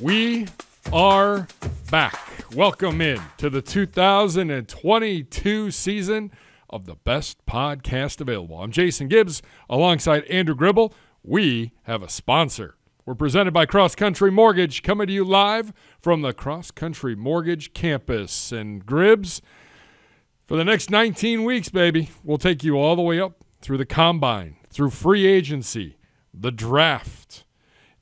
We are back. Welcome in to the 2022 season of the best podcast available. I'm Jason Gibbs alongside Andrew Gribble. We have a sponsor. We're presented by Cross Country Mortgage, coming to you live from the Cross Country Mortgage campus. And Gribbs, for the next 19 weeks, baby, we'll take you all the way up through the combine, through free agency, the draft,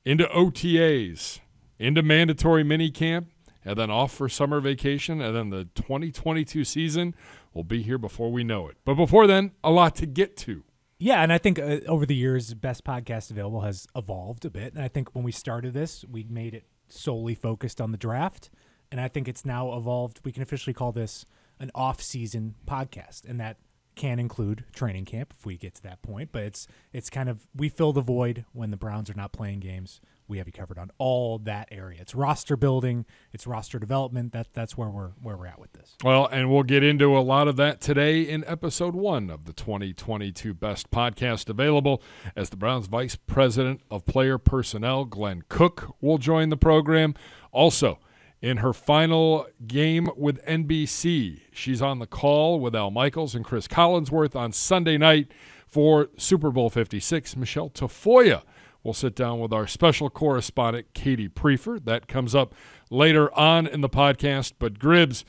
into OTAs, into mandatory minicamp, and then off for summer vacation, and then the 2022 season will be here before we know it. But before then, a lot to get to. Yeah, and I think over the years, Best Podcast Available has evolved a bit. And I think when we started this, we made it solely focused on the draft. And I think it's now evolved. We can officially call this an off-season podcast, and that can include training camp if we get to that point. But it's kind of, we fill the void when the Browns are not playing games. We have you covered on all that area. It's roster building, it's roster development. That's where we're at with this. Well, and we'll get into a lot of that today in episode 1 of the 2022 Best Podcast Available, as the Browns Vice President of Player Personnel, Glenn Cook, will join the program. Also, in her final game with NBC, she's on the call with Al Michaels and Chris Collinsworth on Sunday night for Super Bowl 56. Michele Tafoya will sit down with our special correspondent, Katie Priefer. That comes up later on in the podcast. But Gribbs,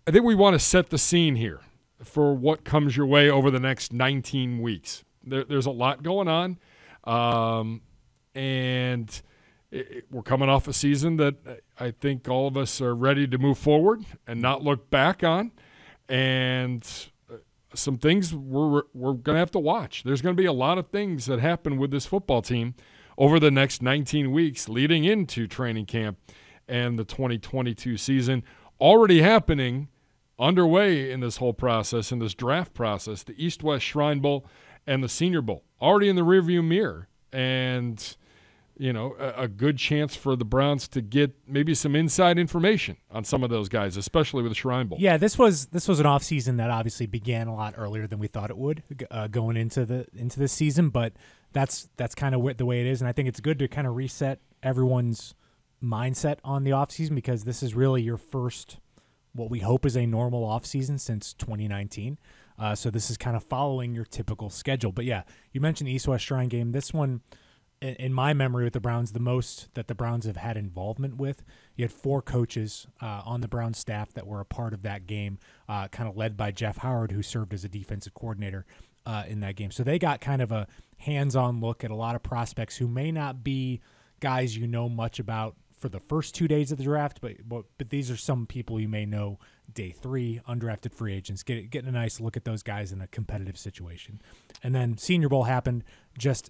I think we want to set the scene here for what comes your way over the next 19 weeks. There's a lot going on, and we're coming off a season that I think all of us are ready to move forward and not look back on, and some things we're going to have to watch. There's going to be a lot of things that happen with this football team over the next 19 weeks leading into training camp and the 2022 season. Already happening, underway in this whole process, in this draft process, the East-West Shrine Bowl and the Senior Bowl already in the rearview mirror. And you know, a good chance for the Browns to get maybe some inside information on some of those guys, especially with the Shrine Bowl. Yeah, this was an offseason that obviously began a lot earlier than we thought it would going into this season, but that's kind of the way it is, and I think it's good to kind of reset everyone's mindset on the offseason, because this is really your first, what we hope is a normal offseason since 2019. So this is kind of following your typical schedule. But yeah, you mentioned the East-West Shrine game. This one, in my memory with the Browns, the most that the Browns have had involvement with. You had 4 coaches on the Browns staff that were a part of that game, kind of led by Jeff Howard, who served as a defensive coordinator in that game. So they got kind of a hands-on look at a lot of prospects who may not be guys you know much about for the first 2 days of the draft, but these are some people you may know day 3, undrafted free agents, getting a nice look at those guys in a competitive situation. And then Senior Bowl happened, just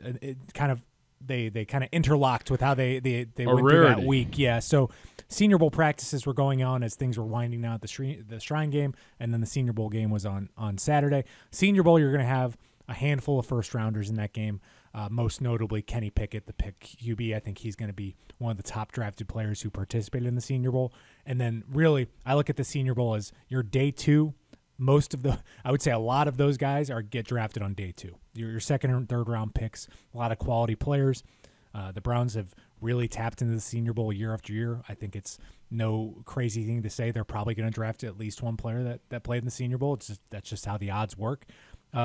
they kind of interlocked with how they went through that week. Yeah, so Senior Bowl practices were going on as things were winding down at the Shrine game, and then the Senior Bowl game was on Saturday. Senior Bowl, you're going to have a handful of first-rounders in that game, most notably Kenny Pickett, the pick QB. I think he's going to be one of the top drafted players who participated in the Senior Bowl. And then really, I look at the Senior Bowl as your day 2. I would say a lot of those guys get drafted on day 2. Your second and third round picks, a lot of quality players. The Browns have really tapped into the Senior Bowl year after year. I think it's no crazy thing to say they're probably going to draft at least one player that played in the Senior Bowl. That's just how the odds work.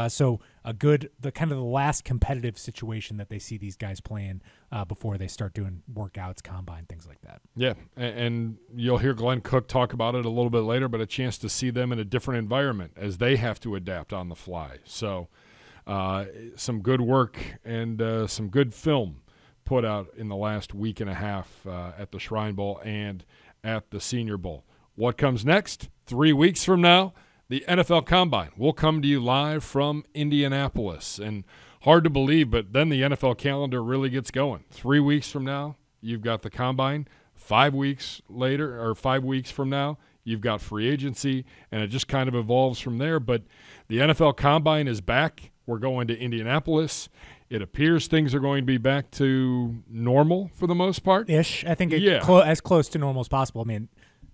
So the kind of the last competitive situation that they see these guys playing before they start doing workouts, combine, things like that. Yeah, and you'll hear Glenn Cook talk about it a little bit later, but a chance to see them in a different environment as they have to adapt on the fly. So some good work and some good film put out in the last week and a half at the Shrine Bowl and at the Senior Bowl. What comes next? 3 weeks from now, the NFL Combine will come to you live from Indianapolis. And hard to believe, but then the NFL calendar really gets going. 3 weeks from now, you've got the Combine. 5 weeks later, or 5 weeks from now, you've got free agency, and it just kind of evolves from there. But the NFL Combine is back. We're going to Indianapolis. It appears things are going to be back to normal for the most part. Ish. I think as close to normal as possible. I mean,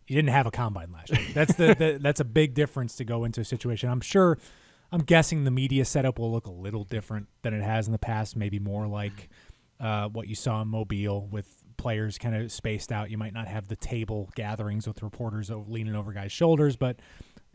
you didn't have a combine last year. That's a big difference to go into a situation. I'm guessing the media setup will look a little different than it has in the past, maybe more like what you saw in Mobile with players kind of spaced out. You might not have the table gatherings with reporters leaning over guys' shoulders, but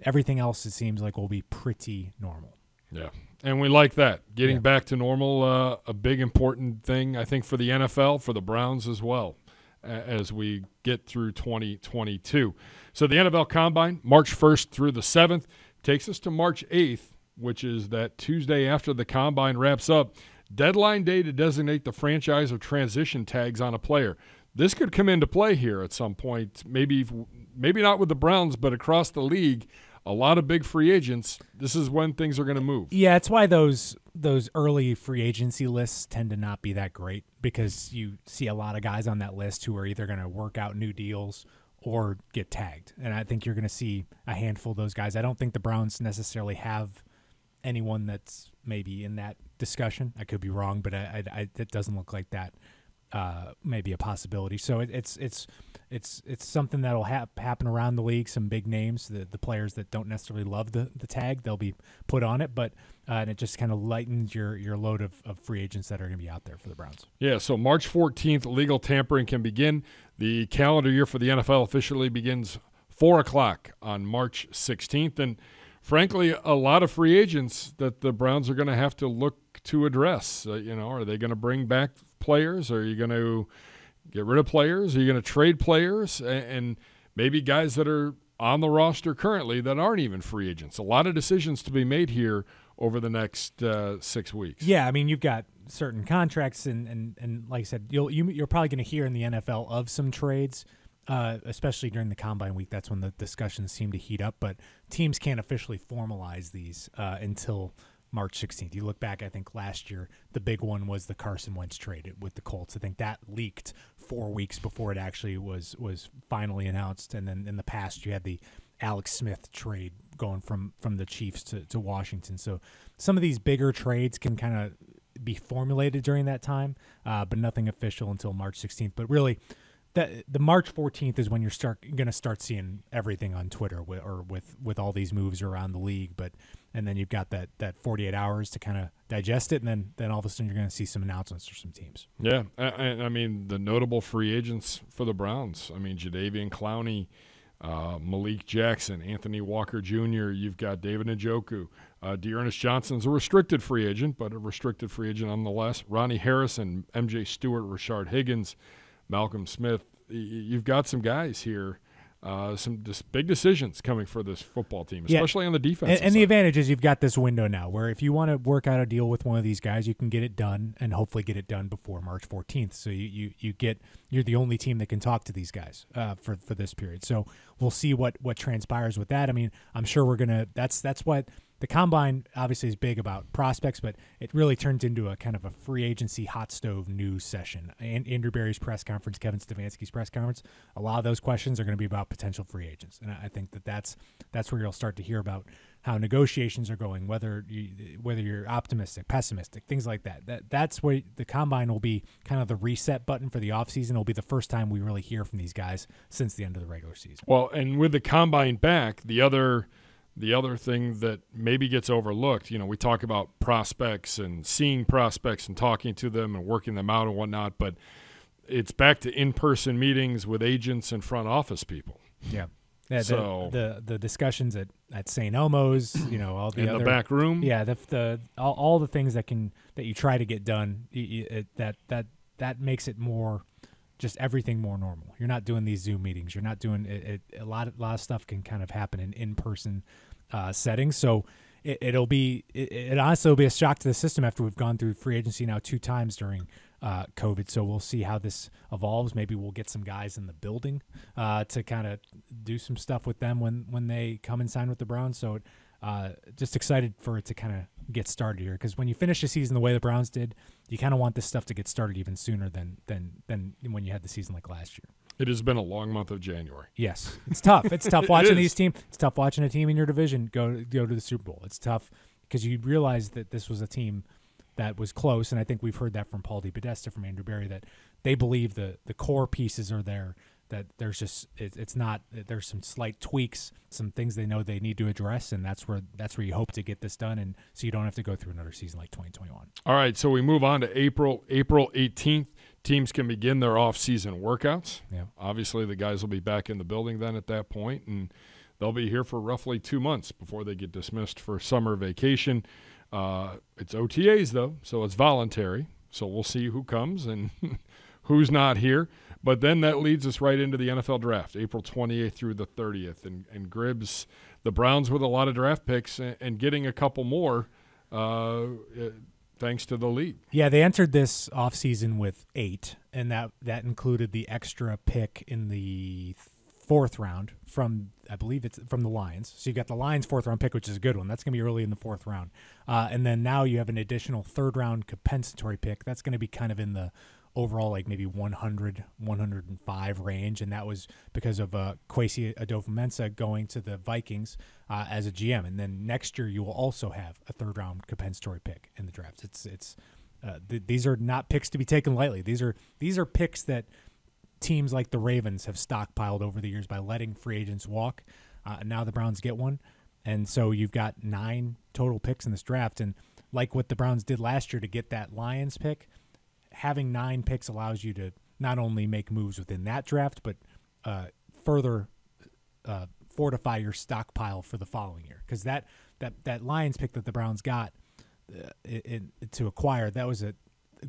everything else, it seems like, will be pretty normal. Yeah, and we like that. Getting back to normal, a big important thing, I think, for the NFL, for the Browns as well, as we get through 2022. So the NFL Combine, March 1st through the 7th, takes us to March 8th, which is that Tuesday after the Combine wraps up. Deadline day to designate the franchise of transition tags on a player. This could come into play here at some point, maybe not with the Browns, but across the league. A lot of big free agents. This is when things are going to move. Yeah, it's why those early free agency lists tend to not be that great, because you see a lot of guys on that list who are either going to work out new deals or get tagged. And I think you're going to see a handful of those guys. I don't think the Browns necessarily have anyone that's maybe in that discussion. I could be wrong, but it doesn't look like that maybe a possibility. So it's something that'll happen around the league. Some big names, the players that don't necessarily love the tag, they'll be put on it, but and it just kind of lightens your load of free agents that are going to be out there for the Browns. Yeah, so March 14th, legal tampering can begin. The calendar year for the NFL officially begins 4 o'clock on March 16th, and frankly, a lot of free agents that the Browns are going to have to look to address. Are they going to bring back players? Are you going to get rid of players? Are you going to trade players? And maybe guys that are on the roster currently that aren't even free agents. A lot of decisions to be made here over the next 6 weeks. Yeah, I mean, you've got certain contracts, and like I said, you're probably going to hear in the NFL of some trades. Especially during the Combine week, that's when the discussions seem to heat up. But teams can't officially formalize these until March 16th. You look back, I think last year, the big one was the Carson Wentz trade with the Colts. I think that leaked 4 weeks before it actually was finally announced. And then in the past, you had the Alex Smith trade going from the Chiefs to Washington. So some of these bigger trades can kind of be formulated during that time, but nothing official until March 16th. But really, the March 14th is when you're going to start seeing everything on Twitter with all these moves around the league. And then you've got that 48 hours to kind of digest it, and then all of a sudden you're going to see some announcements for some teams. Yeah, and I mean the notable free agents for the Browns. I mean Jadeveon Clowney, Malik Jackson, Anthony Walker Jr. You've got David Njoku. Dearness Johnson's a restricted free agent, but a restricted free agent nonetheless. Ronnie Harrison, MJ Stewart, Rashard Higgins, Malcolm Smith. You've got some guys here, some big decisions coming for this football team, especially on the defense. And the advantage is you've got this window now where if you want to work out a deal with one of these guys, you can get it done and hopefully get it done before March 14th. So you're the only team that can talk to these guys for this period. So we'll see what transpires with that. I mean, I'm sure that's what the Combine obviously is big about prospects, but it really turns into a kind of a free agency hot stove news session. And Andrew Berry's press conference, Kevin Stefanski's press conference, a lot of those questions are going to be about potential free agents. And I think that's where you'll start to hear about how negotiations are going, whether you're optimistic, pessimistic, things like that. That's where the Combine will be kind of the reset button for the offseason. It'll be the first time we really hear from these guys since the end of the regular season. Well, and with the Combine back, the other thing that maybe gets overlooked, we talk about prospects and seeing prospects and talking to them and working them out and whatnot, but it's back to in-person meetings with agents and front office people. Yeah. So the discussions at St. Elmo's, all the in the back room. Yeah, all the things that you try to get done, that makes it more, just everything more normal. You're not doing these Zoom meetings. You're not doing it. A lot of stuff can kind of happen in person settings. So it honestly will be a shock to the system after we've gone through free agency now 2 times during COVID. So we'll see how this evolves. Maybe we'll get some guys in the building to kind of do some stuff with them when they come and sign with the Browns. So just excited for it to kind of get started here, because when you finish the season the way the Browns did, you kind of want this stuff to get started even sooner than when you had the season like last year. It has been a long month of January. Yes, it's tough. It's tough watching these teams. It's tough watching a team in your division go to the Super Bowl. It's tough because you realize that this was a team that was close, and I think we've heard that from Paul DePodesta, from Andrew Berry, that they believe the core pieces are there. That there's just it's not, there's some slight tweaks, some things they know they need to address, and that's where you hope to get this done, and so you don't have to go through another season like 2021. All right, so we move on to April 18th. teams can begin their off-season workouts. Yeah. Obviously, the guys will be back in the building then at that point, and they'll be here for roughly 2 months before they get dismissed for summer vacation. It's OTAs, though, so it's voluntary. So we'll see who comes and who's not here. But then that leads us right into the NFL draft, April 28th through the 30th. And Gribbs, the Browns with a lot of draft picks and getting a couple more thanks to the league. Yeah, they entered this offseason with 8, and that included the extra pick in the 4th round from, I believe it's from the Lions. So you got the Lions 4th round pick, which is a good one. That's going to be early in the 4th round. And then now you have an additional 3rd round compensatory pick. That's going to be kind of in the overall like maybe 100, 105 range, and that was because of Kwesi Adofo-Mensah going to the Vikings as a GM. And then next year you will also have a 3rd round compensatory pick in the draft. These are not picks to be taken lightly. These are picks that teams like the Ravens have stockpiled over the years by letting free agents walk. And now the Browns get one, and so you've got 9 total picks in this draft. And like what the Browns did last year to get that Lions pick, having 9 picks allows you to not only make moves within that draft, but further fortify your stockpile for the following year. Because that Lions pick that the Browns got to acquire, that was a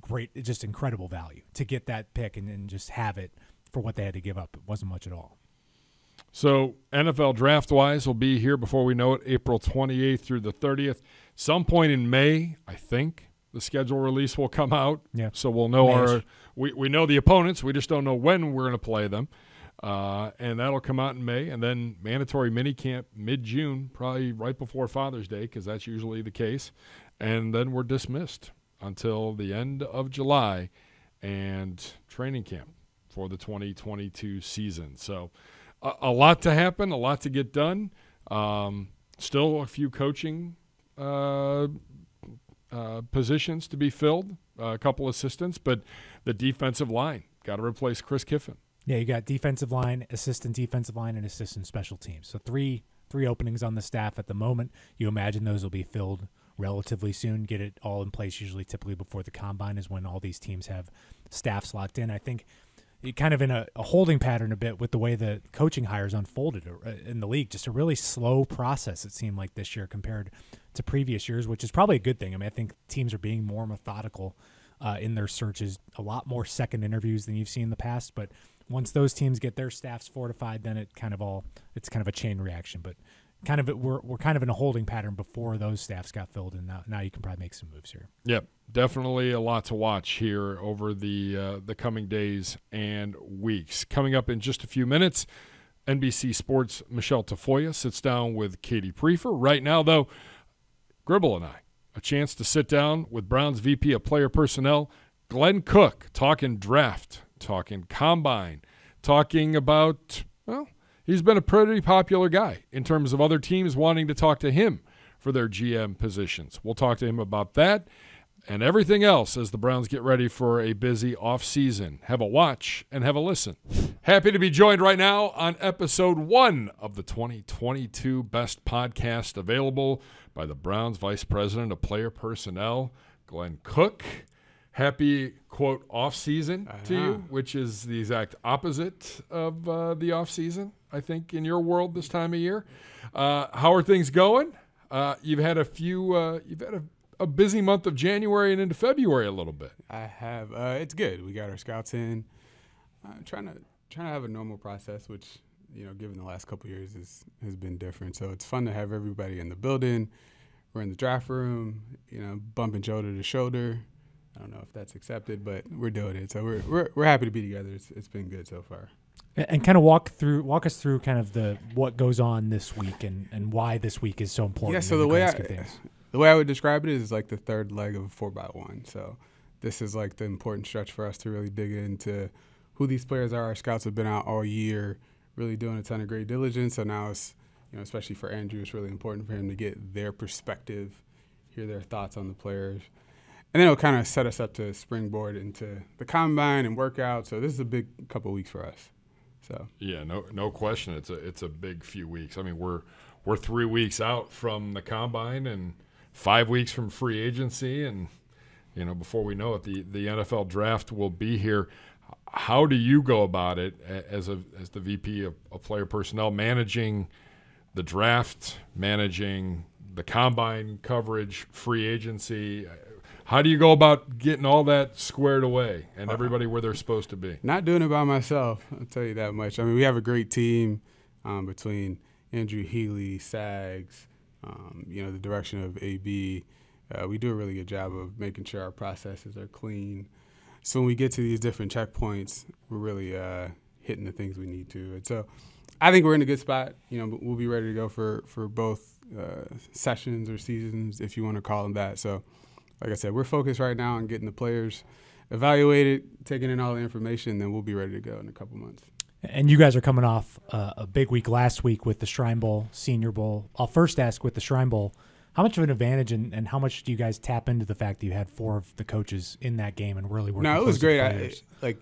great, just incredible value to get that pick and just have it for what they had to give up. It wasn't much at all. So NFL draft-wise will be here before we know it, April 28th through the 30th. Some point in May, I think, the schedule release will come out. Yeah. So we'll know we know the opponents. We just don't know when we're going to play them. And that'll come out in May. And then mandatory minicamp mid-June, probably right before Father's Day, because that's usually the case. And then we're dismissed until the end of July and training camp for the 2022 season. So a lot to happen, a lot to get done. Still a few coaching positions to be filled, a couple assistants, but the defensive line, got to replace Chris Kiffin. Yeah, you got defensive line, assistant defensive line, and assistant special teams. So three openings on the staff at the moment. You imagine those will be filled relatively soon, get it all in place. Usually typically before the combine is when all these teams have staffs locked in. I think it kind of in a holding pattern a bit with the way the coaching hires unfolded in the league. Just a really slow process, it seemed like this year compared to previous years, which is probably a good thing. I mean, I think teams are being more methodical in their searches, a lot more second interviews than you've seen in the past. But once those teams get their staffs fortified, then it's kind of a chain reaction. But we're kind of in a holding pattern before those staffs got filled, and now you can probably make some moves here. Yep, definitely a lot to watch here over the coming days and weeks. Coming up in just a few minutes, NBC Sports' Michele Tafoya sits down with Katie Priefer. Right now, though, Gribble and I, a chance to sit down with Browns VP of Player Personnel, Glenn Cook, talking draft, talking combine, talking about, well, he's been a pretty popular guy in terms of other teams wanting to talk to him for their GM positions. We'll talk to him about that and everything else as the Browns get ready for a busy offseason. Have a watch and have a listen. Happy to be joined right now on episode 1 of the 2022 Best Podcast, available by the Browns Vice President of Player Personnel, Glenn Cook. Happy, quote, offseason to you, which is the exact opposite of the offseason, I think, in your world this time of year. How are things going? You've had a busy month of January and into February a little bit. I have. It's good. We got our scouts in. Trying to have a normal process, which, given the last couple of years has been different. So it's fun to have everybody in the building. We're in the draft room, bumping shoulder to shoulder. I don't know if that's accepted, but we're doing it. So we're happy to be together. It's been good so far. And kind of walk us through kind of what goes on this week and why this week is so important. Yeah. So the way I would describe it is like the third leg of a 4x1. So this is like the important stretch for us to really dig into who these players are. Our scouts have been out all year, really doing a ton of great diligence. So now it's, especially for Andrew, it's really important for him to get their perspective, hear their thoughts on the players. And then it'll kind of set us up to springboard into the combine and workout. So this is a big couple of weeks for us. So yeah, no question. It's a big few weeks. I mean, we're 3 weeks out from the combine and 5 weeks from free agency, and before we know it, the NFL draft will be here. How do you go about it as the VP of player personnel, managing the draft, managing the combine coverage, free agency? How do you go about getting all that squared away and everybody where they're supposed to be? Not doing it by myself, I'll tell you that much. I mean, we have a great team between Andrew Healy, Sags, the direction of AB. We do a really good job of making sure our processes are clean. So when we get to these different checkpoints, we're really hitting the things we need to. And so I think we're in a good spot. We'll be ready to go for both sessions or seasons, if you want to call them that. So like I said, we're focused right now on getting the players evaluated, taking in all the information, then we'll be ready to go in a couple months. And you guys are coming off a big week last week with the Shrine Bowl, Senior Bowl. I'll first ask with the Shrine Bowl, how much of an advantage and how much do you guys tap into the fact that you had 4 of the coaches in that game and really working? No, it was close great.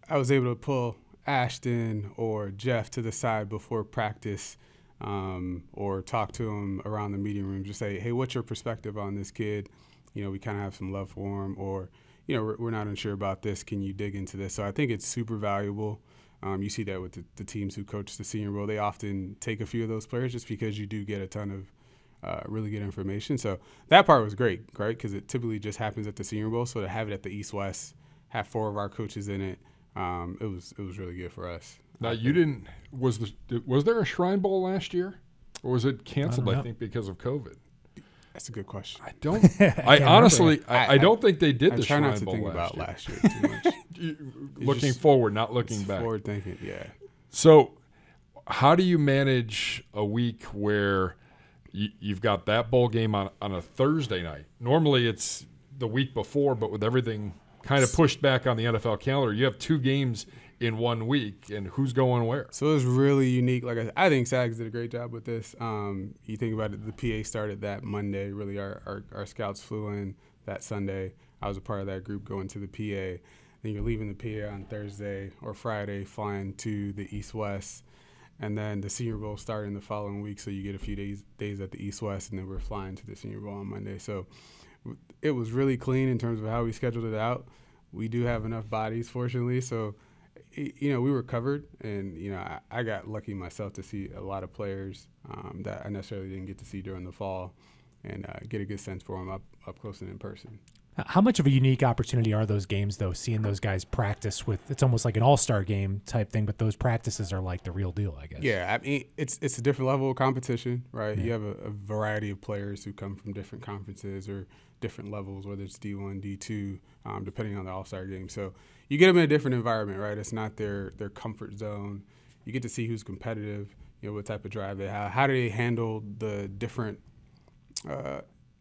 I was able to pull Ashton or Jeff to the side before practice or talk to him around the meeting room. Just say, hey, what's your perspective on this kid? We kind of have some love for him, or, we're not unsure about this. Can you dig into this? So I think it's super valuable. You see that with the teams who coach the Senior Bowl. They often take a few of those players just because you do get a ton of really good information. So that part was great, right? Because it typically just happens at the Senior Bowl. So to have it at the East-West, have 4 of our coaches in it, it was really good for us. Now, you didn't – was there a Shrine Bowl last year? Or was it canceled, I think, because of COVID? That's a good question. I don't – I honestly – I don't think they did the Shrine Bowl last year. I try not to think about last year too much. Looking forward, not looking back. Forward thinking, yeah. So how do you manage a week where you've got that bowl game on a Thursday night? Normally it's the week before, but with everything kind of pushed back on the NFL calendar, you have 2 games in 1 week, and who's going where? So it was really unique. Like I think Sags did a great job with this. You think about it, the PA started that Monday. Really, our scouts flew in that Sunday. I was a part of that group going to the PA. Then you're leaving the PA on Thursday or Friday, flying to the East-West. And then the Senior Bowl starting the following week, so you get a few days at the East-West, and then we're flying to the Senior Bowl on Monday. So it was really clean in terms of how we scheduled it out. We do have enough bodies, fortunately, so we were covered. And I got lucky myself to see a lot of players that I necessarily didn't get to see during the fall, and get a good sense for them up close and in person. How much of a unique opportunity are those games, though, seeing those guys practice with – it's almost like an all-star game type thing, but those practices are like the real deal, I guess. Yeah, I mean, it's a different level of competition, right? Yeah. You have a variety of players who come from different conferences or different levels, whether it's D1, D2, depending on the all-star game. So you get them in a different environment, right? It's not their comfort zone. You get to see who's competitive, what type of drive they have. How do they handle the different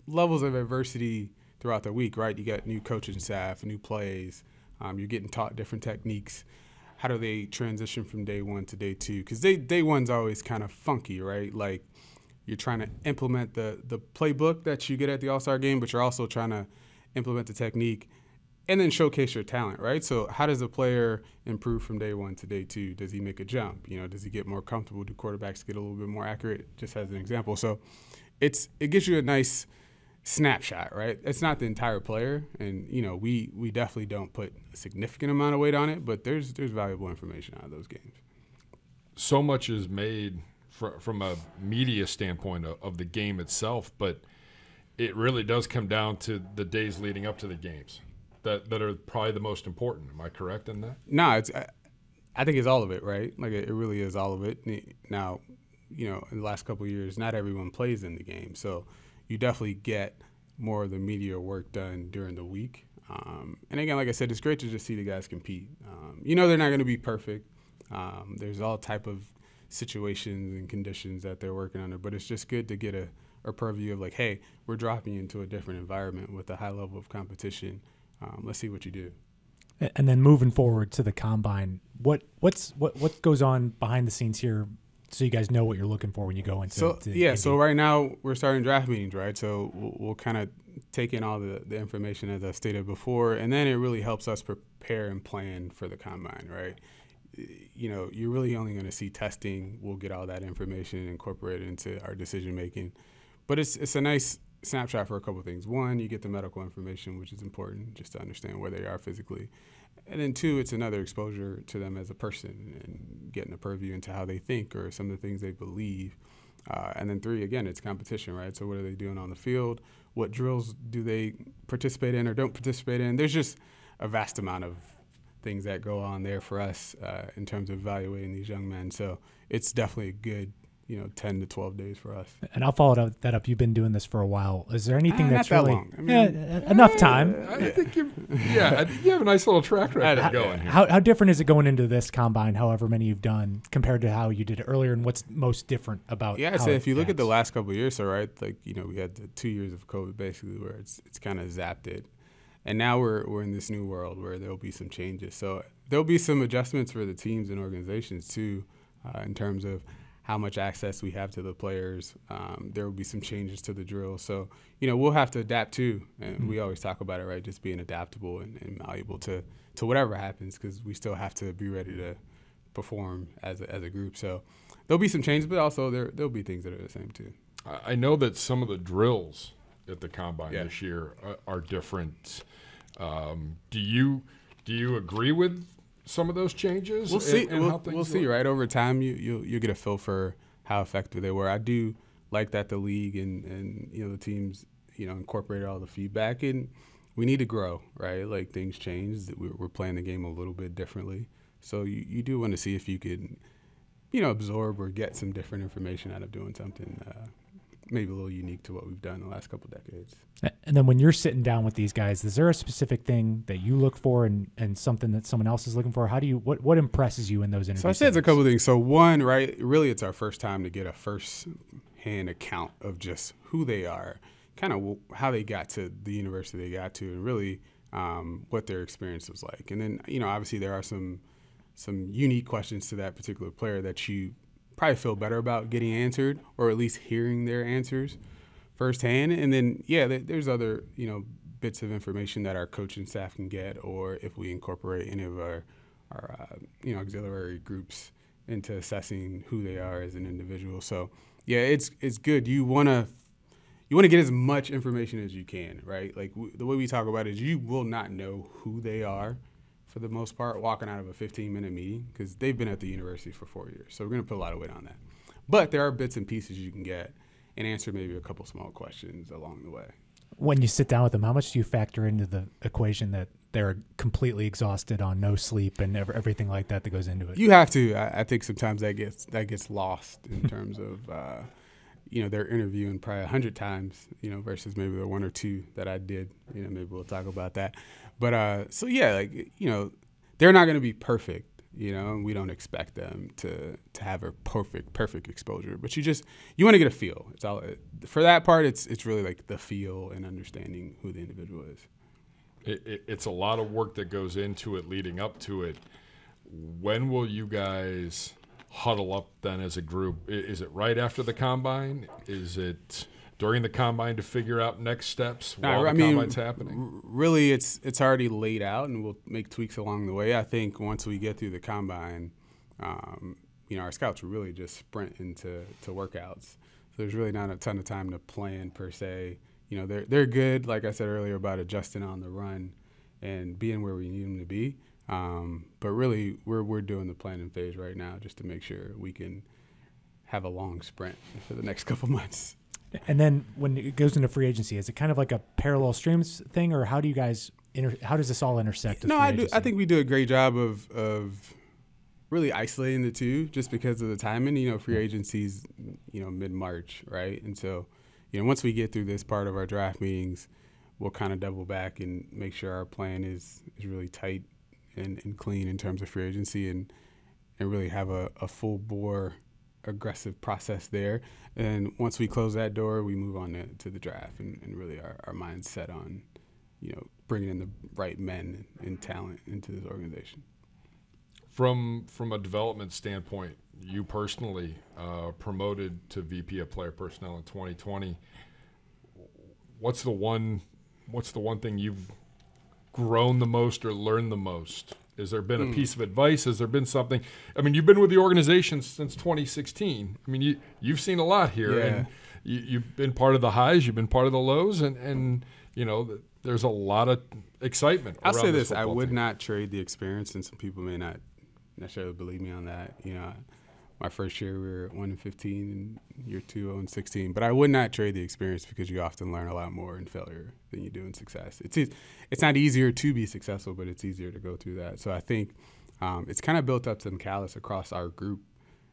levels of adversity throughout the week, right? You got new coaching staff, new plays. You're getting taught different techniques. How do they transition from day 1 to day 2? Because day 1's always kind of funky, right? Like you're trying to implement the playbook that you get at the All-Star game, but you're also trying to implement the technique and then showcase your talent, right? So how does a player improve from day 1 to day 2? Does he make a jump? Does he get more comfortable? Do quarterbacks get a little bit more accurate? Just as an example. So it gives you a nice snapshot, right? It's not the entire player, and we definitely don't put a significant amount of weight on it, but there's valuable information out of those games. So much is made from a media standpoint of the game itself, but it really does come down to the days leading up to the games that are probably the most important. Am I correct in that? No, I think it's all of it, right? Like it really is all of it. Now, in the last couple of years, not everyone plays in the game, so you definitely get more of the media work done during the week. And again, like I said, it's great to just see the guys compete. They're not going to be perfect. There's all type of situations and conditions that they're working under, but it's just good to get a purview of like, hey, we're dropping you into a different environment with a high level of competition. Let's see what you do. And then moving forward to the combine, what goes on behind the scenes here, so you guys know what you're looking for when you go into So right now we're starting draft meetings, right? So we'll kind of take in all the information as I stated before, and then it really helps us prepare and plan for the combine, right? You're really only going to see testing. We'll get all that information and incorporate it into our decision making. But it's a nice snapshot for a couple of things. One, you get the medical information, which is important just to understand where they are physically. And then two, it's another exposure to them as a person and getting a purview into how they think or some of the things they believe. And then three, again, it's competition, right? So what are they doing on the field? What drills do they participate in or don't participate in? There's just a vast amount of things that go on there for us in terms of evaluating these young men. So it's definitely a good 10 to 12 days for us. And I'll follow that up. You've been doing this for a while. Is there anything that's not that really long. I mean, enough time? I think you have a nice little track record going here. How different is it going into this combine, however many you've done, compared to how you did it earlier, and what's most different about I'd say if you look at the last couple of years, so right, like, we had the 2 years of COVID basically where it's kind of zapped it. And now we're in this new world where there'll be some changes. So there'll be some adjustments for the teams and organizations too, in terms of how much access we have to the players. There will be some changes to the drill. So, we'll have to adapt too. And we always talk about it, right? Just being adaptable and malleable to whatever happens, because we still have to be ready to perform as a group. So there'll be some changes, but also there'll be things that are the same too. I know that some of the drills at the combine this year are different. Do you agree with some of those changes? We'll see. And we'll see. Right, over time, you'll get a feel for how effective they were. I do like that the league and the teams incorporated all the feedback, and we need to grow. Right, like things change. We're playing the game a little bit differently, so you do want to see if you could absorb or get some different information out of doing something maybe a little unique to what we've done in the last couple of decades. And then when you're sitting down with these guys, is there a specific thing that you look for and something that someone else is looking for? How do you what impresses you in those interviews? So I said it's a couple of things. So one, right, really it's our first time to get a first-hand account of just who they are, kind of how they got to the university they got to, and really what their experience was like. And then, obviously there are some unique questions to that particular player that you probably feel better about getting answered, or at least hearing their answers firsthand. And then, there's other, bits of information that our coaching staff can get, or if we incorporate any of our auxiliary groups into assessing who they are as an individual. So, it's good. You want to get as much information as you can, right? Like the way we talk about it is you will not know who they are for the most part, walking out of a 15-minute meeting, because they've been at the university for 4 years. So we're going to put a lot of weight on that. But there are bits and pieces you can get and answer maybe a couple small questions along the way. When you sit down with them, how much do you factor into the equation that they're completely exhausted on no sleep and everything like that goes into it? You have to. I think sometimes that gets lost in terms of they're interviewing probably 100 times, versus maybe the one or two that I did. Maybe we'll talk about that. But they're not going to be perfect, and we don't expect them to have a perfect exposure. But you want to get a feel. It's all for that part. It's really like the feel and understanding who the individual is. It's a lot of work that goes into it leading up to it. When will you guys huddle up then as a group? Is it right after the combine? Is it during the combine to figure out next steps while the combine's happening? Really, it's already laid out, and we'll make tweaks along the way. I think once we get through the combine, our scouts will really just sprint into workouts. So there's really not a ton of time to plan per se. They're good, like I said earlier, about adjusting on the run and being where we need them to be. But really, we're doing the planning phase right now just to make sure we can have a long sprint for the next couple months. And then when it goes into free agency, is it kind of like a parallel streams thing, or how do you guys how does this all intersect? With free agency? I think we do a great job of really isolating the two, just because of the timing. Free agency's mid-March, right? And so once we get through this part of our draft meetings, we'll kind of double back and make sure our plan is really tight and clean in terms of free agency, and really have a full bore aggressive process there. And once we close that door, we move on to the draft, and really our mind's set on bringing in the right men and talent into this organization. From a development standpoint, you personally promoted to VP of Player Personnel in 2020. What's the one thing you've grown the most or learned the most? Has there been a piece of advice? Has there been something? I mean, you've been with the organization since 2016. I mean, you've seen a lot here, and you've been part of the highs, you've been part of the lows, and there's a lot of excitement. I'll say this: I would not trade the experience, and some people may not necessarily believe me on that. My first year we were 1-15, and year 2 0-16. But I would not trade the experience because you often learn a lot more in failure than you do in success. It's not easier to be successful, but it's easier to go through that. So I think it's kind of built up some callous across our group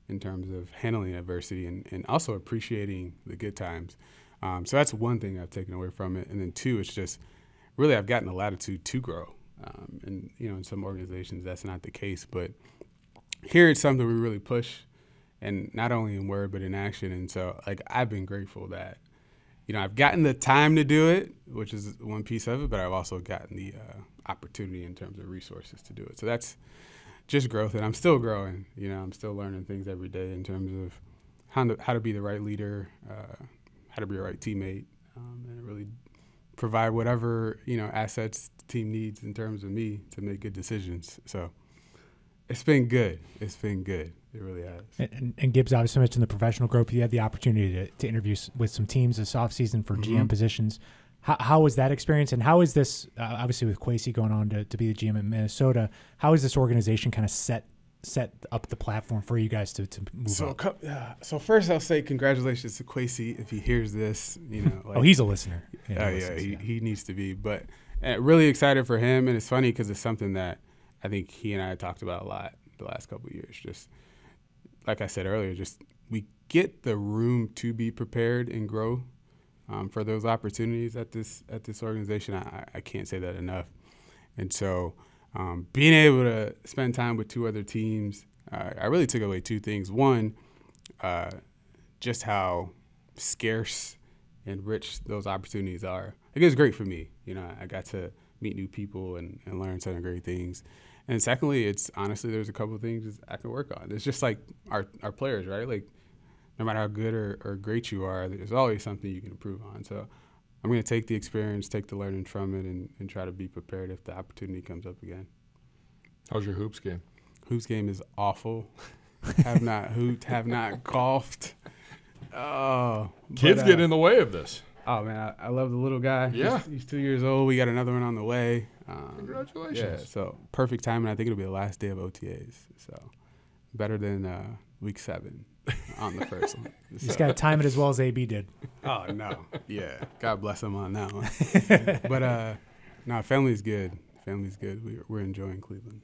in terms of handling adversity and also appreciating the good times. So that's one thing I've taken away from it. And then 2, it's just really I've gotten the latitude to grow. And in some organizations that's not the case, but here it's something we really push. And not only in word, but in action. And so, I've been grateful that, I've gotten the time to do it, which is one piece of it, but I've also gotten the opportunity in terms of resources to do it. So that's just growth. And I'm still growing. I'm still learning things every day in terms of how to be the right leader, how to be a right teammate, and really provide whatever, assets the team needs in terms of me to make good decisions. So it's been good. It really has. And Gibbs obviously mentioned the professional growth. You had the opportunity to interview with some teams this offseason for GM positions. How was that experience? And how is this, obviously with Kwesi going on to be the GM in Minnesota, how is this organization kind of set up the platform for you guys to move up? So first I'll say congratulations to Kwesi if he hears this. He's a listener. He needs to be. But really excited for him. And it's funny because it's something that I think he and I talked about a lot the last couple of years. Just like I said earlier, just we get the room to be prepared and grow for those opportunities at this organization. I can't say that enough. And so being able to spend time with 2 other teams, I really took away 2 things. One, just how scarce and rich those opportunities are. It was great for me. I got to meet new people and learn some great things. And secondly, it's honestly, there's a couple of things I can work on. It's just like our players, right? No matter how good or great you are, there's always something you can improve on. So I'm going to take the experience, take the learning from it, and try to be prepared if the opportunity comes up again. How's your hoops game? Hoops game is awful. Have not hooped, have not golfed. Kids get in the way of this. Oh, man, I love the little guy. Yeah. He's 2 years old. We got another one on the way. Congratulations. Yeah, so perfect time, and I think it'll be the last day of OTAs. So better than week 7 on the first one. He's got to time it as well as AB did. Oh, no. Yeah. God bless him on that one. But, no, family's good. Family's good. We're enjoying Cleveland.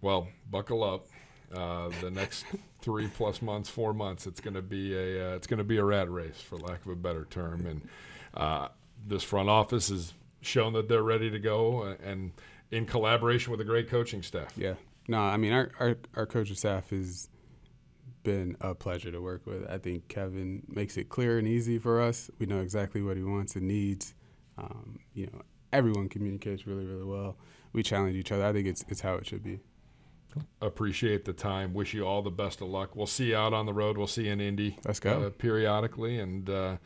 Well, buckle up. The next 3+ months, 4 months, it's going to be a rat race, for lack of a better term. And this front office has shown that they're ready to go, and in collaboration with a great coaching staff. Yeah. No, I mean our coaching staff has been a pleasure to work with. I think Kevin makes it clear and easy for us. We know exactly what he wants and needs. Everyone communicates really, really well. We challenge each other. I think it's how it should be. Appreciate the time. Wish you all the best of luck. We'll see you out on the road. We'll see you in Indy. Let's go. Periodically, and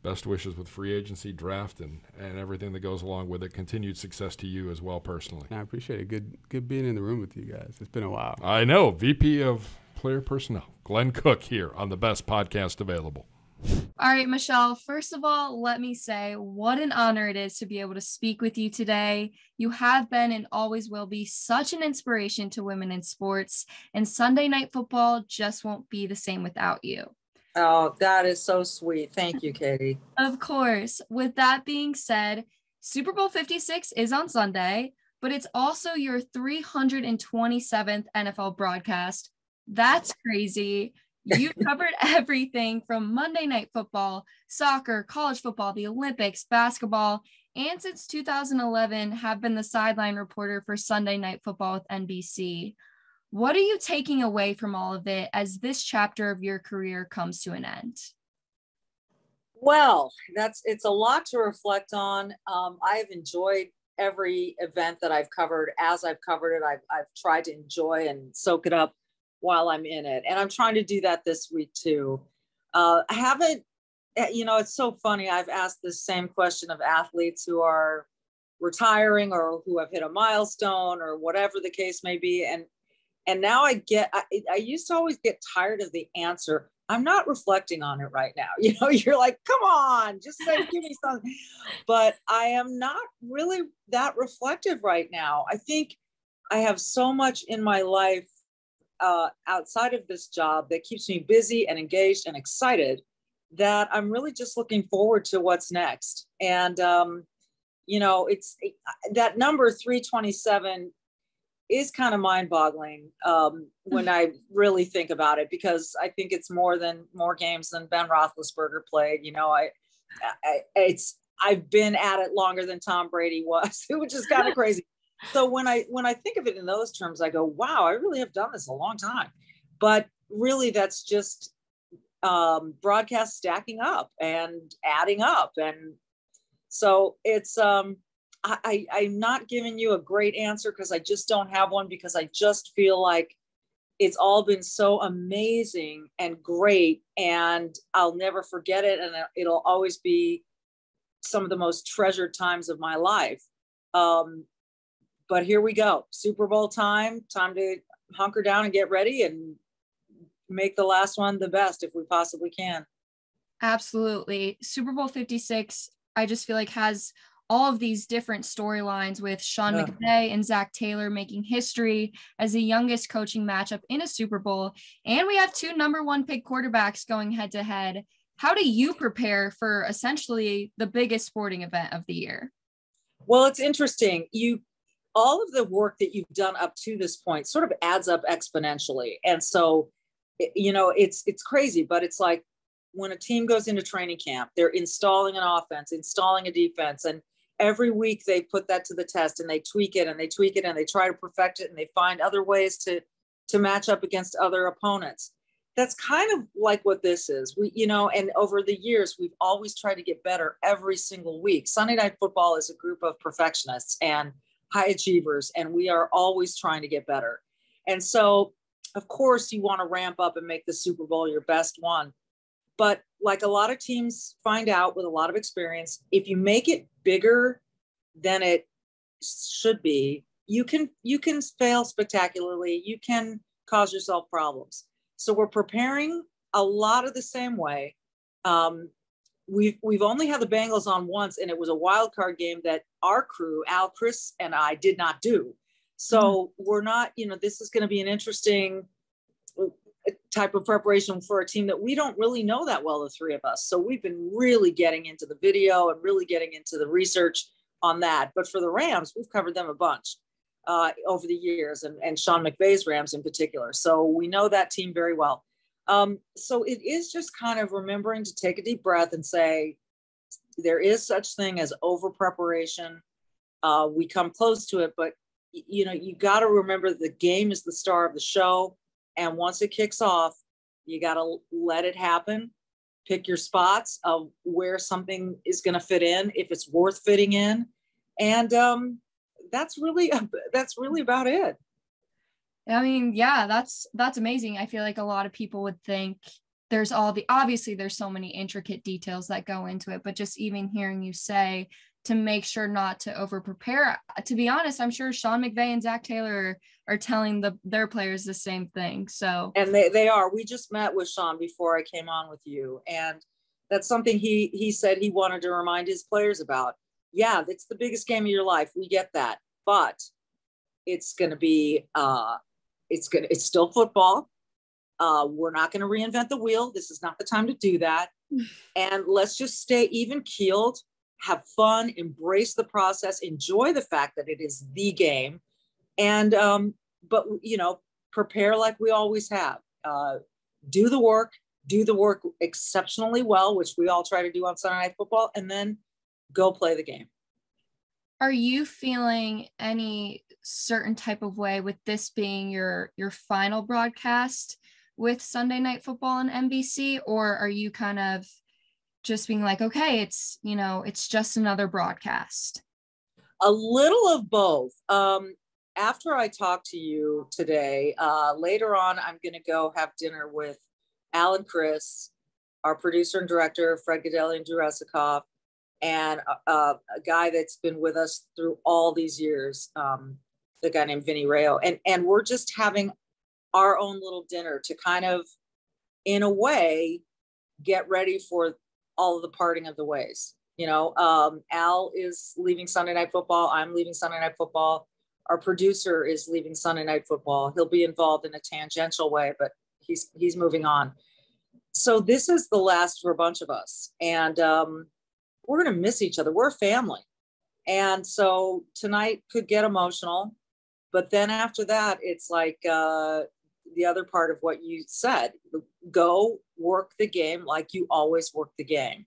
best wishes with free agency, draft, and everything that goes along with it. Continued success to you as well personally. I appreciate it. Good being in the room with you guys. It's been a while. I know. VP of Player Personnel, Glenn Cook here on the best podcast available. All right, Michele, first of all, let me say what an honor it is to be able to speak with you today. You have been and always will be such an inspiration to women in sports, and Sunday Night Football just won't be the same without you. Oh, that is so sweet. Thank you, Katie. Of course. With that being said, Super Bowl 56 is on Sunday, but it's also your 327th NFL broadcast. That's crazy. You've covered everything from Monday Night Football, soccer, college football, the Olympics, basketball, and since 2011 have been the sideline reporter for Sunday Night Football with NBC. What are you taking away from all of it as this chapter of your career comes to an end? Well, it's a lot to reflect on. I've enjoyed every event that I've covered. As I've covered it, I've tried to enjoy and soak it up while I'm in it. And I'm trying to do that this week too. I haven't, it's so funny. I've asked this same question of athletes who are retiring or who have hit a milestone or whatever the case may be. And now I used to always get tired of the answer. I'm not reflecting on it right now. You know, you're like, come on, just say, give me something. But I am not really that reflective right now. I think I have so much in my life outside of this job that keeps me busy and engaged and excited that I'm really just looking forward to what's next. And, you know, that number 327 is kind of mind-boggling when I really think about it, because I think it's more games than Ben Roethlisberger played. You know, I've been at it longer than Tom Brady was, which is kind of crazy. So when I think of it in those terms, I go, wow, I really have done this a long time. But really, that's just broadcast stacking up and adding up. And so it's I'm not giving you a great answer because I just don't have one, because I just feel like it's all been so amazing and great, and I'll never forget it. And it'll always be some of the most treasured times of my life. But here we go. Super Bowl time to hunker down and get ready and make the last one the best if we possibly can. Absolutely. Super Bowl 56, I just feel like has all of these different storylines with Sean McVay and Zach Taylor making history as the youngest coaching matchup in a Super Bowl. And we have 2 number 1 pick quarterbacks going head to head. How do you prepare for essentially the biggest sporting event of the year? Well, it's interesting. All of the work that you've done up to this point sort of adds up exponentially. And so, you know, it's crazy, but it's like when a team goes into training camp, they're installing an offense, installing a defense, and every week they put that to the test and they tweak it and they tweak it and they try to perfect it and they find other ways to match up against other opponents. That's kind of like what this is. You know, and over the years, we've always tried to get better every single week. Sunday Night Football is a group of perfectionists and high achievers, and we are always trying to get better. And so, of course, you want to ramp up and make the Super Bowl your best one. But like a lot of teams find out with a lot of experience, if you make it bigger than it should be, you can fail spectacularly. You can cause yourself problems. So we're preparing a lot of the same way. We've only had the Bengals on once, and it was a wild card game that our crew, Al, Chris, and I did not do. So we're not, you know, this is going to be an interesting type of preparation for a team that we don't really know that well, the three of us. So we've been really getting into the video and really getting into the research on that. But for the Rams, we've covered them a bunch over the years, and Sean McVay's Rams in particular. So we know that team very well. So it is just kind of remembering to take a deep breath and say, there is such thing as over preparation. We come close to it, but you know, you got to remember the game is the star of the show. And once it kicks off, you got to let it happen. Pick your spots of where something is going to fit in, if it's worth fitting in. And that's really about it. I mean, yeah, that's amazing. I feel like a lot of people would think obviously there's so many intricate details that go into it, but just even hearing you say to make sure not to over prepare, to be honest, I'm sure Sean McVay and Zach Taylor are telling their players the same thing. So, and they are. We just met with Sean before I came on with you, and that's something he said he wanted to remind his players about. Yeah, it's the biggest game of your life. We get that, but it's going to be it's still football. We're not going to reinvent the wheel. This is not the time to do that. And let's just stay even keeled, have fun, embrace the process, enjoy the fact that it is the game. And, but, you know, prepare like we always have. Do the work exceptionally well, which we all try to do on Sunday Night Football, and then go play the game. Are you feeling any certain type of way with this being your final broadcast with Sunday Night Football on NBC, or are you kind of just being like, okay, it's, you know, it's just another broadcast? A little of both. After I talk to you today, later on, I'm going to go have dinner with Al and Chris, our producer and director, Fred Godelli and Drew Esikoff, and a guy that's been with us through all these years, the guy named Vinny Rayo. And we're just having our own little dinner to kind of in a way, get ready for all of the parting of the ways. Al is leaving Sunday Night Football. I'm leaving Sunday Night Football. Our producer is leaving Sunday Night Football. He'll be involved in a tangential way, but he's moving on. So this is the last for a bunch of us. And we're going to miss each other. We're a family. And so tonight could get emotional. But then after that, it's like the other part of what you said. Go work the game like you always work the game.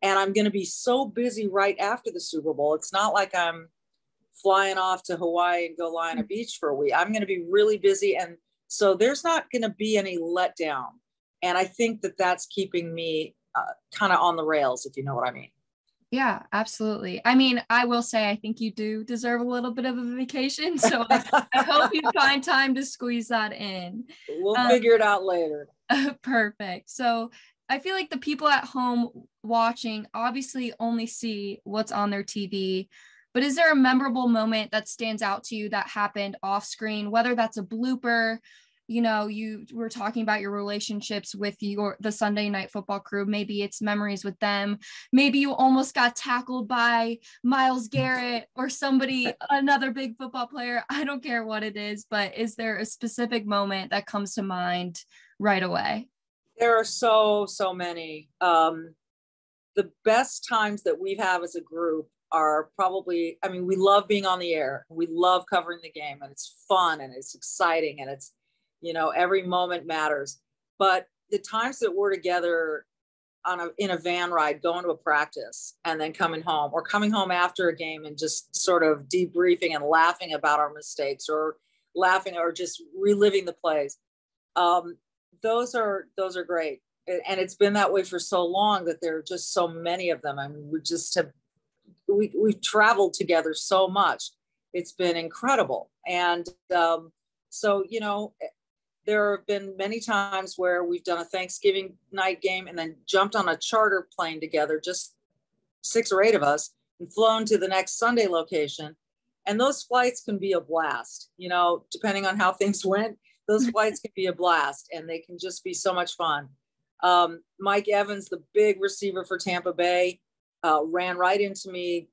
And I'm going to be so busy right after the Super Bowl. It's not like I'm flying off to Hawaii and go lie on a beach for a week. I'm going to be really busy. And so there's not going to be any letdown. And I think that that's keeping me kind of on the rails, if you know what I mean. Yeah, absolutely. I mean, I will say, I think you do deserve a little bit of a vacation. So I hope you find time to squeeze that in. We'll figure it out later. Perfect. So I feel like the people at home watching obviously only see what's on their TV, but is there a memorable moment that stands out to you that happened off screen, whether that's a blooper, you were talking about your relationships with the Sunday Night Football crew. Maybe it's memories with them. Maybe you almost got tackled by Myles Garrett or another big football player. I don't care what it is, but is there a specific moment that comes to mind right away? There are so many. The best times that we have as a group are probably, we love being on the air. We love covering the game, and it's fun and it's exciting and it's, every moment matters. But the times that we're together in a van ride, going to a practice and then coming home, or coming home after a game and just sort of debriefing and laughing about our mistakes, or laughing or just reliving the plays. Those are great. And it's been that way for so long that there are just so many of them. We've traveled together so much. It's been incredible. And so, there have been many times where we've done a Thanksgiving night game and then jumped on a charter plane together, just 6 or 8 of us, and flown to the next Sunday location. And those flights can be a blast, depending on how things went. Those flights can be a blast, and they can just be so much fun. Mike Evans, the big receiver for Tampa Bay, ran right into me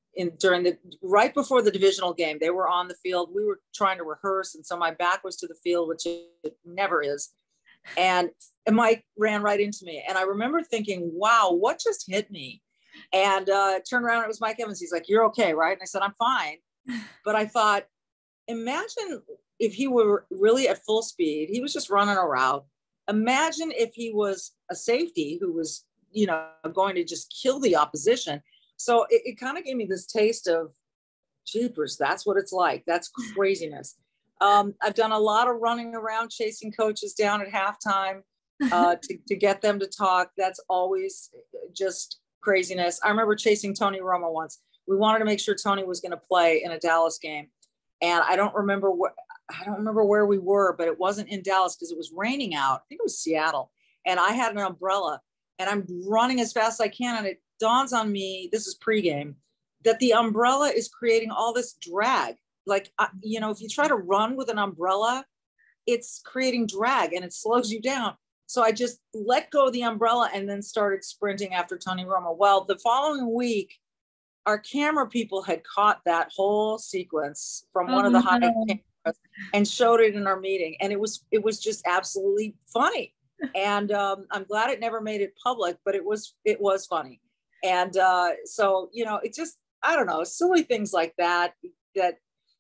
right before the divisional game. They were on the field. We were trying to rehearse, and so my back was to the field, which it never is. And Mike ran right into me, and I remember thinking, "Wow, what just hit me?" And turned around, it was Mike Evans. He's like, "You're okay, right?" And I said, "I'm fine." But I thought, imagine if he were really at full speed. He was just running a route. Imagine if he was a safety who was, going to just kill the opposition. So it kind of gave me this taste of, jeepers, that's what it's like. That's craziness. I've done a lot of running around, chasing coaches down at halftime to get them to talk. That's always just craziness. I remember chasing Tony Romo once. We wanted to make sure Tony was going to play in a Dallas game. And I don't remember where we were, but it wasn't in Dallas because it was raining out. I think it was Seattle. And I had an umbrella, and I'm running as fast as I can. And it dawns on me, this is pregame, that the umbrella is creating all this drag. Like, if you try to run with an umbrella, it's creating drag and it slows you down. So I just let go of the umbrella and then started sprinting after Tony Romo. Well, the following week, our camera people had caught that whole sequence from one of the high cameras and showed it in our meeting. And it was just absolutely funny. And I'm glad it never made it public, but it was funny. And so, it just, I don't know, silly things like that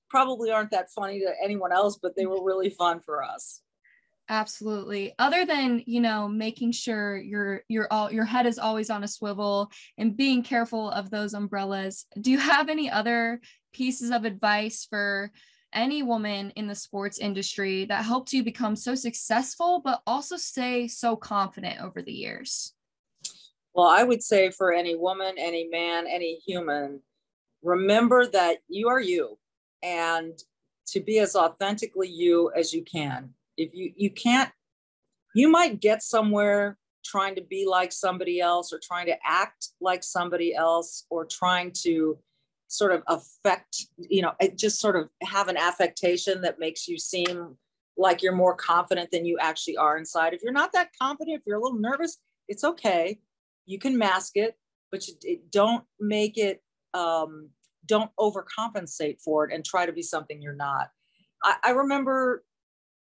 probably aren't that funny to anyone else, but they were really fun for us. Absolutely. Other than, making sure your head is always on a swivel and being careful of those umbrellas, do you have any other pieces of advice for any woman in the sports industry that helped you become so successful, but also stay so confident over the years? Well, I would say for any woman, any man, any human, remember that you are you, and to be as authentically you as you can. If you can't, you might get somewhere trying to be like somebody else, or trying to act like somebody else, or trying to sort of affect, just sort of have an affectation that makes you seem like you're more confident than you actually are inside. If you're not that confident, if you're a little nervous, it's okay. You can mask it, but don't make it, don't overcompensate for it and try to be something you're not. I remember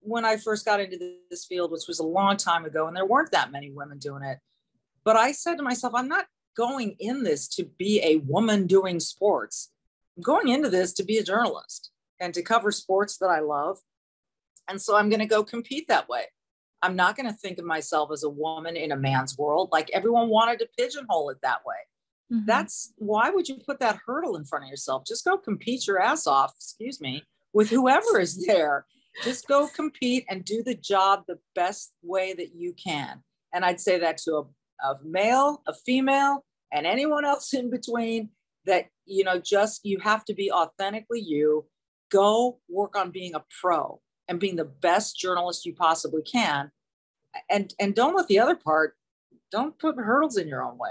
when I first got into this field, which was a long time ago, and there weren't that many women doing it. But I said to myself, I'm not going in this to be a woman doing sports. I'm going into this to be a journalist and to cover sports that I love. And so I'm going to go compete that way. I'm not going to think of myself as a woman in a man's world. Like everyone wanted to pigeonhole it that way. Mm-hmm. That's why would you put that hurdle in front of yourself? Just go compete your ass off, with whoever is there. Just go compete and do the job the best way that you can. And I'd say that to a male, a female, and anyone else in between, that, you know, just, you have to be authentically you. Go work on being a pro and being the best journalist you possibly can. And don't let the other part, don't put hurdles in your own way.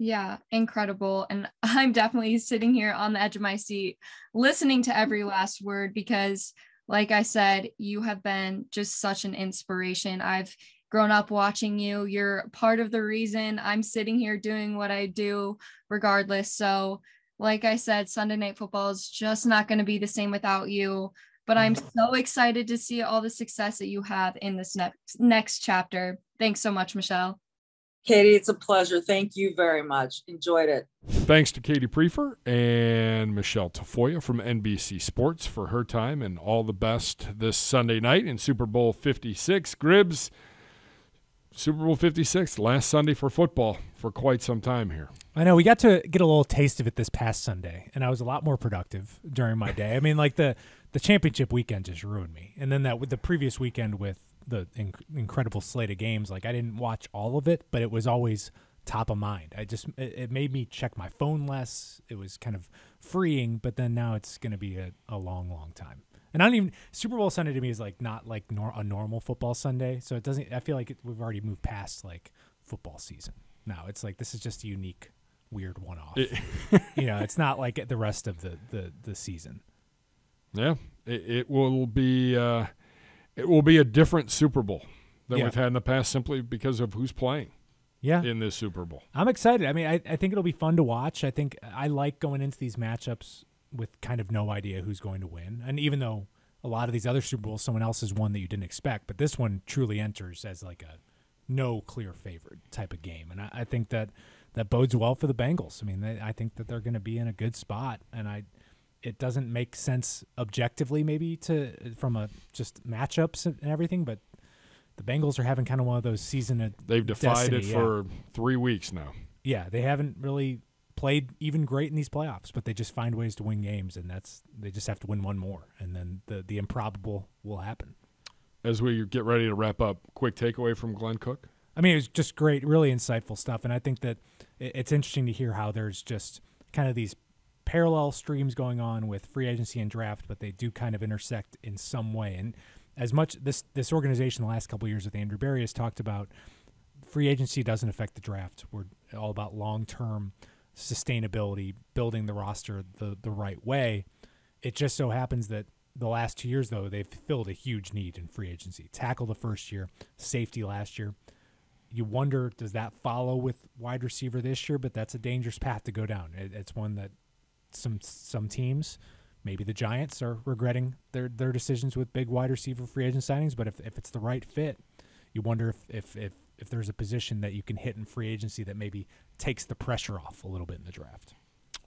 Yeah, incredible. And I'm definitely sitting here on the edge of my seat, listening to every last word, because like I said, you have been just such an inspiration. I've grown up watching you. You're part of the reason I'm sitting here doing what I do regardless. So like I said, Sunday Night Football is just not going to be the same without you, but I'm so excited to see all the success that you have in this next chapter. Thanks so much, Michele. Katie, it's a pleasure. Thank you very much. Enjoyed it. Thanks to Katie Priefer and Michele Tafoya from NBC Sports for her time, and all the best this Sunday night in Super Bowl 56. Gribbs, Super Bowl 56, last Sunday for football for quite some time here. I know. We got to get a little taste of it this past Sunday, and I was a lot more productive during my day. I mean, like the championship weekend just ruined me. And then with the previous weekend with the incredible slate of games, like I didn't watch all of it, but it was always top of mind. It made me check my phone less. It was kind of freeing, but then now it's going to be a long time. And I don't even, Super Bowl Sunday to me is like not like a normal football Sunday. So it doesn't, I feel like we've already moved past like football season. Now it's like, this is just a unique, weird one-off. You know, it's not like the rest of the season. Yeah, it will be a different Super Bowl than we've had in the past, simply because of who's playing in this Super Bowl. I'm excited. I mean, I think it'll be fun to watch. I think I like going into these matchups with kind of no idea who's going to win. And even though a lot of these other Super Bowls, someone else has won that you didn't expect, but this one truly enters as like a no clear favorite type of game. And I think that bodes well for the Bengals. I mean, I think that they're going to be in a good spot, and it doesn't make sense objectively maybe from a just matchups and everything, but the Bengals are having kind of one of those season they've defied it for 3 weeks now. Yeah, they haven't really played even great in these playoffs, but they just find ways to win games, and they just have to win one more, and then the improbable will happen. As we get ready to wrap up, quick takeaway from Glenn Cook? I mean, it was just great, really insightful stuff, and I think that it's interesting to hear how there's just kind of these parallel streams going on with free agency and draft, but they do kind of intersect in some way. And as much this organization the last couple of years with Andrew Berry has talked about, free agency doesn't affect the draft. We're all about long-term sustainability, building the roster the right way. It just so happens that the last 2 years, though, they've filled a huge need in free agency. Tackle the first year, safety last year. You wonder, does that follow with wide receiver this year? But that's a dangerous path to go down. It's one that some teams, maybe the Giants, are regretting their decisions with big wide receiver free agent signings. But if it's the right fit, you wonder if there's a position that you can hit in free agency that maybe takes the pressure off a little bit in the draft.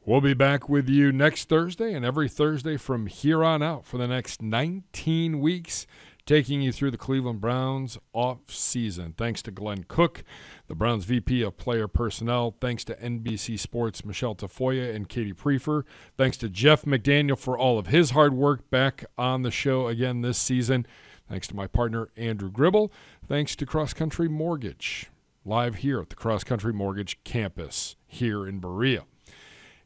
We'll be back with you next Thursday and every Thursday from here on out for the next 19 weeks, taking you through the Cleveland Browns off-season. Thanks to Glenn Cook, the Browns VP of Player Personnel. Thanks to NBC Sports' Michele Tafoya and Katie Priefer. Thanks to Jeff McDaniel for all of his hard work back on the show again this season. Thanks to my partner, Andrew Gribble. Thanks to Cross Country Mortgage, live here at the Cross Country Mortgage campus here in Berea.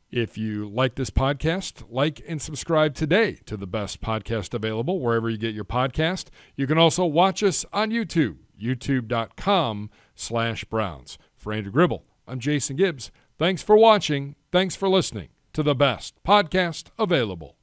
If you like this podcast, like and subscribe today to the best podcast available wherever you get your podcast. You can also watch us on YouTube, youtube.com/Browns. For Andrew Gribble, I'm Jason Gibbs. Thanks for watching. Thanks for listening to the best podcast available.